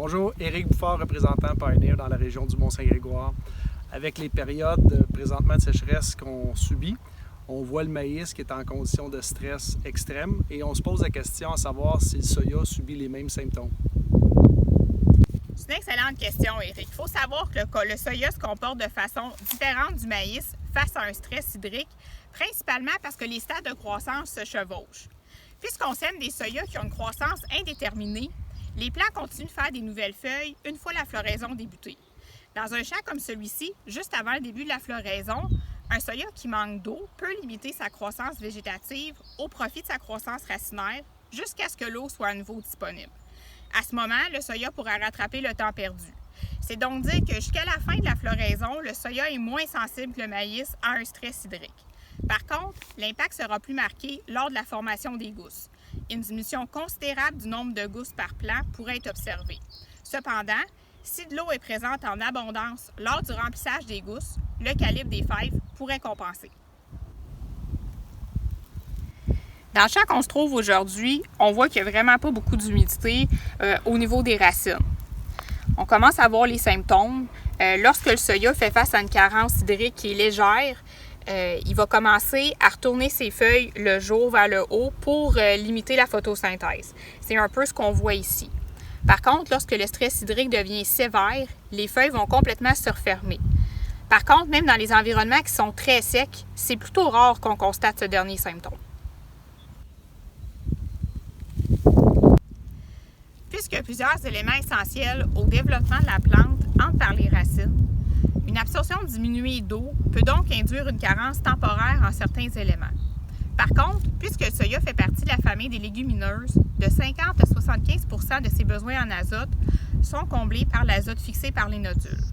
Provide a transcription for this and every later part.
Bonjour, Éric Bouffard, représentant Pioneer dans la région du Mont-Saint-Grégoire. Avec les périodes présentement de sécheresse qu'on subit, on voit le maïs qui est en condition de stress extrême et on se pose la question à savoir si le soya subit les mêmes symptômes. C'est une excellente question, Éric. Il faut savoir que le soya se comporte de façon différente du maïs face à un stress hydrique, principalement parce que les stades de croissance se chevauchent. Puisqu'on sème des soyas qui ont une croissance indéterminée, les plants continuent de faire des nouvelles feuilles une fois la floraison débutée. Dans un champ comme celui-ci, juste avant le début de la floraison, un soya qui manque d'eau peut limiter sa croissance végétative au profit de sa croissance racinaire jusqu'à ce que l'eau soit à nouveau disponible. À ce moment, le soya pourra rattraper le temps perdu. C'est donc dire que jusqu'à la fin de la floraison, le soya est moins sensible que le maïs à un stress hydrique. Par contre, l'impact sera plus marqué lors de la formation des gousses. Une diminution considérable du nombre de gousses par plant pourrait être observée. Cependant, si de l'eau est présente en abondance lors du remplissage des gousses, le calibre des fèves pourrait compenser. Dans le champ qu'on se trouve aujourd'hui, on voit qu'il n'y a vraiment pas beaucoup d'humidité au niveau des racines. On commence à voir les symptômes. Lorsque le soya fait face à une carence hydrique qui est légère, il va commencer à retourner ses feuilles le jour vers le haut pour limiter la photosynthèse. C'est un peu ce qu'on voit ici. Par contre, lorsque le stress hydrique devient sévère, les feuilles vont complètement se refermer. Par contre, même dans les environnements qui sont très secs, c'est plutôt rare qu'on constate ce dernier symptôme. Puisque plusieurs éléments essentiels au développement de la plante entrent par les racines, une absorption diminuée d'eau peut donc induire une carence temporaire en certains éléments. Par contre, puisque le soya fait partie de la famille des légumineuses, de 50 à 75 % de ses besoins en azote sont comblés par l'azote fixé par les nodules.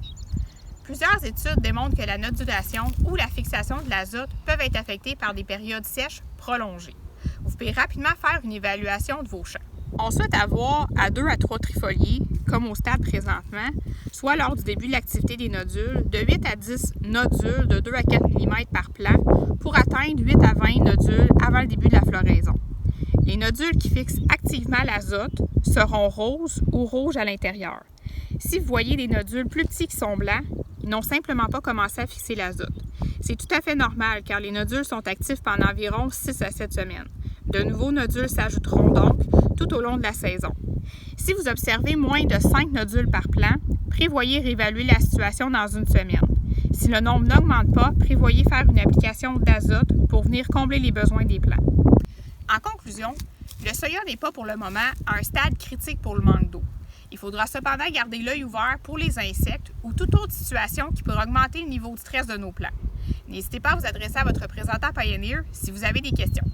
Plusieurs études démontrent que la nodulation ou la fixation de l'azote peuvent être affectées par des périodes sèches prolongées. Vous pouvez rapidement faire une évaluation de vos champs. On souhaite avoir à 2 à 3 trifoliés, comme au stade présentement, soit lors du début de l'activité des nodules, de 8 à 10 nodules de 2 à 4 mm par plant pour atteindre 8 à 20 nodules avant le début de la floraison. Les nodules qui fixent activement l'azote seront roses ou rouges à l'intérieur. Si vous voyez des nodules plus petits qui sont blancs, ils n'ont simplement pas commencé à fixer l'azote. C'est tout à fait normal car les nodules sont actifs pendant environ 6 à 7 semaines. De nouveaux nodules s'ajouteront donc tout au long de la saison. Si vous observez moins de 5 nodules par plant, prévoyez réévaluer la situation dans une semaine. Si le nombre n'augmente pas, prévoyez faire une application d'azote pour venir combler les besoins des plants. En conclusion, le soya n'est pas pour le moment à un stade critique pour le manque d'eau. Il faudra cependant garder l'œil ouvert pour les insectes ou toute autre situation qui pourrait augmenter le niveau de stress de nos plants. N'hésitez pas à vous adresser à votre représentant Pioneer si vous avez des questions.